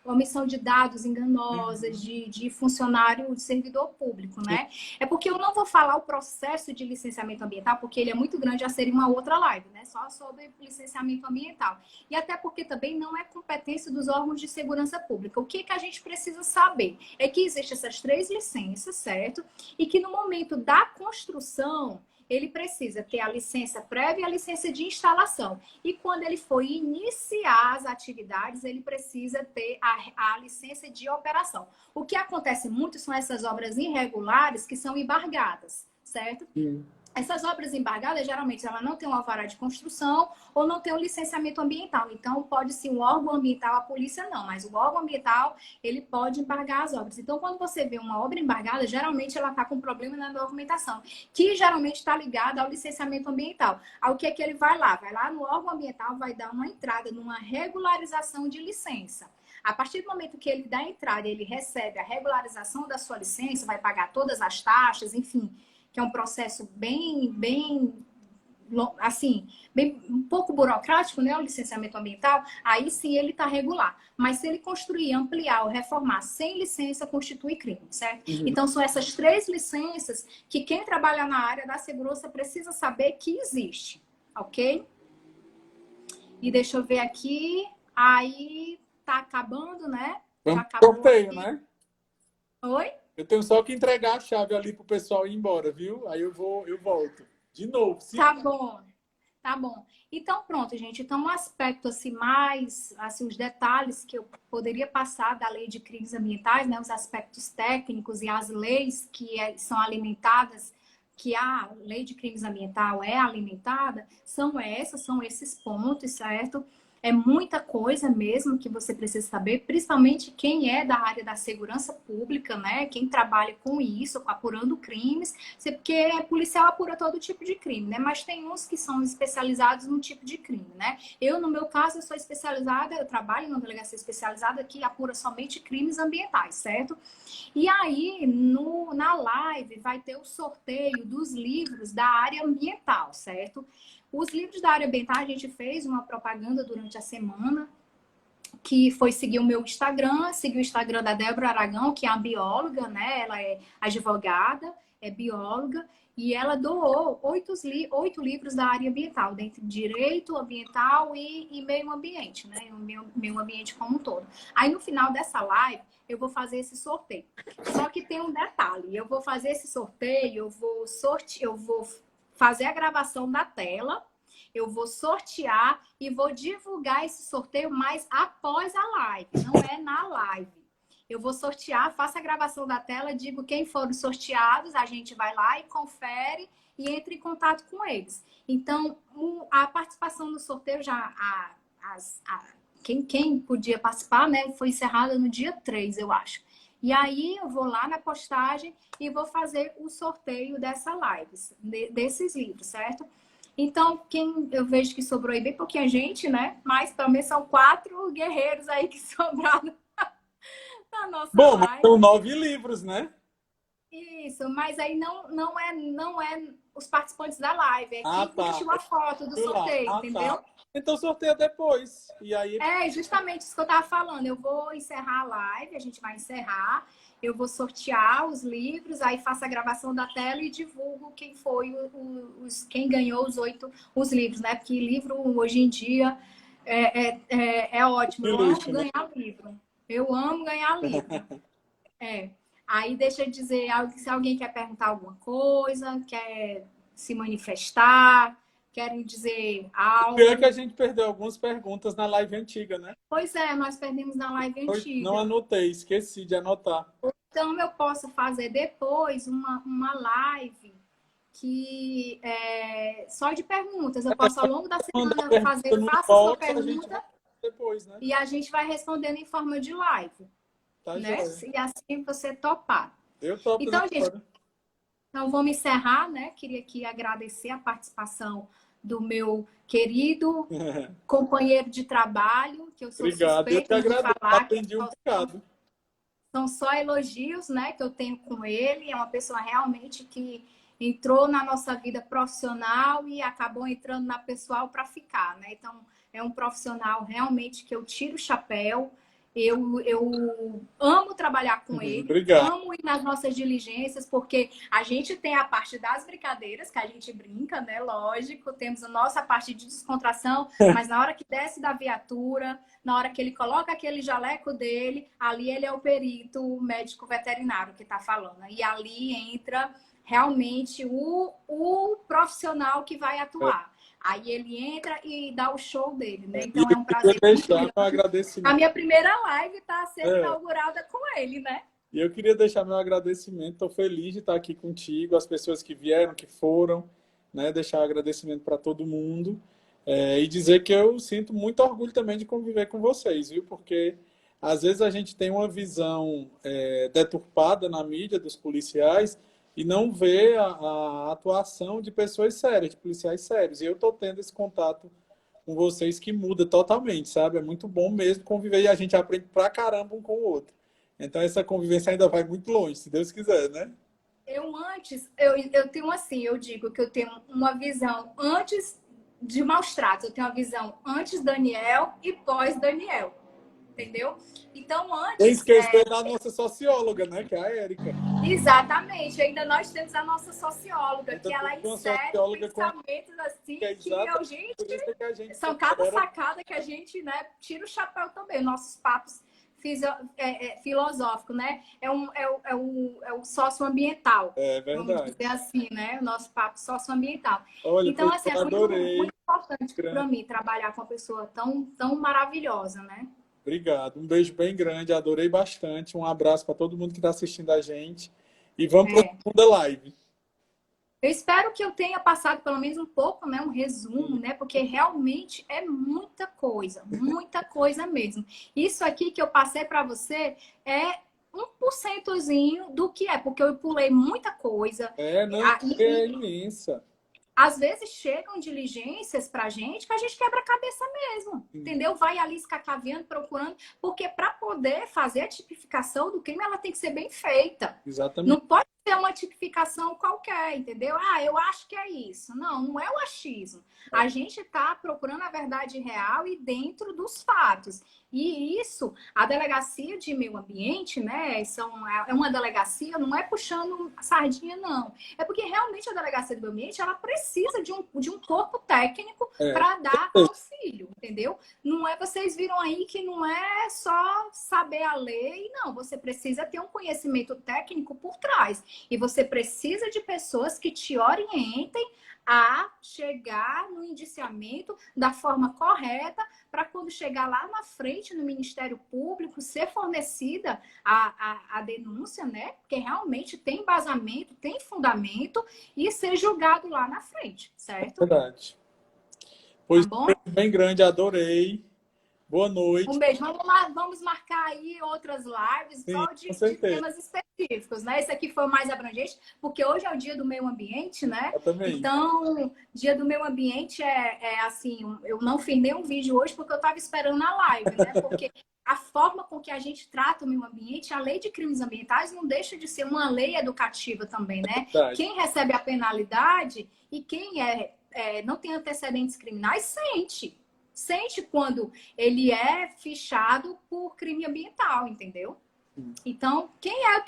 omissão de dados enganosas de funcionário, de servidor público, né? É porque eu não vou falar o processo de licenciamento ambiental, porque ele é muito grande, já seria uma outra live, né? Só sobre licenciamento ambiental. E até porque também não é competência dos órgãos de segurança pública. O que a gente precisa saber é que existem essas 3 licenças, certo? E que no momento da construção, ele precisa ter a licença prévia e a licença de instalação. E quando ele for iniciar as atividades, ele precisa ter a licença de operação. O que acontece muito são essas obras irregulares que são embargadas, certo? Essas obras embargadas, geralmente, ela não tem um alvará de construção ou não tem um licenciamento ambiental. Então, pode ser um órgão ambiental, a polícia não, mas o órgão ambiental, ele pode embargar as obras. Então, quando você vê uma obra embargada, geralmente ela está com problema na documentação, que geralmente está ligada ao licenciamento ambiental. Ao que é que ele vai lá? Vai lá no órgão ambiental, vai dar uma entrada numa regularização de licença. A partir do momento que ele dá a entrada, ele recebe a regularização da sua licença, vai pagar todas as taxas, enfim, que é um processo assim, um pouco burocrático, né, o licenciamento ambiental, aí sim ele está regular. Mas se ele construir, ampliar ou reformar sem licença, constitui crime, certo? Então, são essas 3 licenças que quem trabalha na área da segurança precisa saber que existe, ok? E deixa eu ver aqui, aí tá acabando, né? Vamos pro sorteio, né? Oi? Eu tenho só que entregar a chave ali pro pessoal ir embora, viu? Aí eu volto. De novo. Sim. Tá bom. Então, pronto, gente. Então, um aspecto assim, mais, assim, os detalhes que eu poderia passar da lei de crimes ambientais, né? Os aspectos técnicos e as leis que são alimentadas, que a lei de crimes ambiental é alimentada, são esses pontos, certo? É muita coisa mesmo que você precisa saber, principalmente quem é da área da segurança pública, né? Quem trabalha com isso, apurando crimes, porque policial apura todo tipo de crime, né? Mas tem uns que são especializados num tipo de crime, né? Eu, no meu caso, eu sou especializada, eu trabalho numa delegacia especializada que apura somente crimes ambientais, certo? E aí, na live, vai ter o sorteio dos livros da área ambiental, certo? Os livros da área ambiental, a gente fez uma propaganda durante a semana, que foi seguir o meu Instagram, seguir o Instagram da Débora Aragão, que é a bióloga, né? Ela é advogada, é bióloga, e ela doou 8 livros da área ambiental, dentre direito ambiental e meio ambiente, né? O meio ambiente como um todo. Aí, no final dessa live, eu vou fazer esse sorteio. Só que tem um detalhe, eu vou fazer esse sorteio, eu vou fazer a gravação da tela, eu vou sortear e vou divulgar esse sorteio mais após a live, não é na live. Eu vou sortear, faço a gravação da tela, digo quem foram sorteados, a gente vai lá e confere e entra em contato com eles. Então, a participação no sorteio quem podia participar, né, foi encerrada no dia 3, eu acho. E aí eu vou lá na postagem e vou fazer o sorteio dessa live, desses livros, certo? Então, quem eu vejo que sobrou aí bem pouquinha gente, né? Mas também são 4 guerreiros aí que sobraram na nossa live. Mas são 9 livros, né? Isso, mas aí não é os participantes da live. É quem curtiu a foto do sorteio, entendeu? Então sorteia depois. E aí. É justamente isso que eu estava falando. Eu vou encerrar a live, a gente vai encerrar. Eu vou sortear os livros, aí faço a gravação da tela e divulgo quem foi quem ganhou os livros, né? Porque livro hoje em dia é ótimo. Que Eu amo luxo, né? ganhar livro. Eu amo ganhar livro. É. Aí deixa eu dizer, se alguém quer perguntar alguma coisa, quer se manifestar, querem dizer O pior é que algo. a gente perdeu algumas perguntas na live antiga, né? Pois é, nós perdemos na live Não antiga. anotei, esqueci de anotar. Então, eu posso fazer depois uma live que é só de perguntas. Eu posso, ao longo da Mandar semana, pergunta no faça a sua inbox, a gente vai pergunta depois, né? e a gente vai respondendo em forma de live, Tá né? joia. E assim você topar. Eu topo na Então, gente, hora. então vamos encerrar, né? Queria aqui agradecer a participação do meu querido companheiro de trabalho, que eu sou Obrigado. Eu que suspeita de agradeço. falar, que Atendi um bocado. são só elogios, né, que eu tenho com ele. É uma pessoa realmente que entrou na nossa vida profissional e acabou entrando na pessoal para ficar, né? Então, é um profissional realmente que eu tiro o chapéu. Eu amo trabalhar com ele, Obrigado. amo ir nas nossas diligências, porque a gente tem a parte das brincadeiras, que a gente brinca, né? Lógico, temos a nossa parte de descontração, mas na hora que desce da viatura, na hora que ele coloca aquele jaleco dele, ali ele é o perito, o médico veterinário que está falando. E ali entra realmente o profissional que vai atuar. Aí ele entra e dá o show dele, né? E Então é eu um queria prazer muito deixar grande. meu A agradecimento. minha primeira live está sendo É. inaugurada com ele, né? E eu queria deixar meu agradecimento. Estou feliz de estar aqui contigo, as pessoas que vieram, que foram, né? Deixar um agradecimento para todo mundo. E dizer que eu sinto muito orgulho também de conviver com vocês, viu? Porque às vezes a gente tem uma visão deturpada na mídia dos policiais e não vê a atuação de pessoas sérias, de policiais sérios. E eu estou tendo esse contato com vocês que muda totalmente, sabe? É muito bom mesmo conviver e a gente aprende pra caramba um com o outro. Então essa convivência ainda vai muito longe, se Deus quiser, né? Eu tenho assim, eu digo que eu tenho uma visão antes de maus tratos, eu tenho uma visão antes Daniel e pós Daniel, entendeu? Então, Nem antes, esquecer da nossa socióloga, né? Que é a Érica. exatamente, ainda nós temos a nossa socióloga, Ainda que tem ela uma insere socióloga pensamentos assim, que é que eu, exatamente gente, por isso que a gente são cada considera. sacada que a gente, né, tira o chapéu também, nossos papos filosófico, né? É o socioambiental, É vamos verdade. dizer assim, né? O nosso papo socioambiental. Olha, Então, pois assim, eu é muito, adorei. muito importante para mim trabalhar com uma pessoa tão maravilhosa, né? Obrigado. Um beijo bem grande, adorei bastante. Um abraço para todo mundo que está assistindo a gente. E vamos para a É. segunda live. Eu espero que eu tenha passado pelo menos um pouco, né, um resumo, Sim. né, porque realmente é muita coisa mesmo. Isso aqui que eu passei para você é 1%zinho do que é, porque eu pulei muita coisa. Não, é imensa. Às vezes chegam diligências pra gente que a gente quebra a cabeça mesmo, entendeu? Vai ali escacaviando, procurando, porque para poder fazer a tipificação do crime, ela tem que ser bem feita. Exatamente. Não pode ser uma tipificação qualquer, entendeu? Ah, eu acho que é isso. Não, não é o achismo. A gente está procurando a verdade real e dentro dos fatos. E isso, a delegacia de meio ambiente, né? É uma delegacia, não é puxando sardinha, não. É porque realmente a delegacia do meio ambiente, ela precisa de um corpo técnico para dar auxílio, entendeu? Não é, vocês viram aí que não é só saber a lei, não. Você precisa ter um conhecimento técnico por trás. E você precisa de pessoas que te orientem a chegar no indiciamento da forma correta, para quando chegar lá na frente no Ministério Público ser fornecida a denúncia, né? Porque realmente tem embasamento, tem fundamento, e ser julgado lá na frente, certo? Verdade. Pois, tá bom? bem grande, adorei. Boa noite. Um beijo. Vamos lá, vamos marcar aí outras lives. Sim, só com de temas específicos, né? Esse aqui foi o mais abrangente, porque hoje é o dia do meio ambiente, né? Exatamente. Então, dia do meio ambiente assim, eu não fiz nenhum vídeo hoje porque eu estava esperando a live, né? Porque a forma com que a gente trata o meio ambiente, a lei de crimes ambientais não deixa de ser uma lei educativa também, né? Verdade. Quem recebe a penalidade e quem não tem antecedentes criminais sente. sente quando ele é fichado por crime ambiental, entendeu? Então, quem é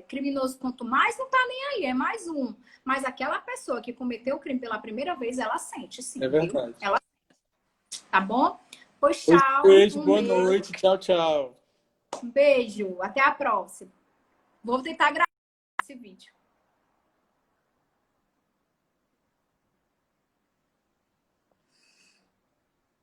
criminoso quanto mais, não tá nem aí, é mais um. Mas aquela pessoa que cometeu o crime pela primeira vez, ela sente, sim, É viu? verdade. Ela, tá bom? Pois Pois, tchau, beijo, um boa beijo, noite, tchau, tchau. um beijo, até a próxima. Vou tentar gravar esse vídeo.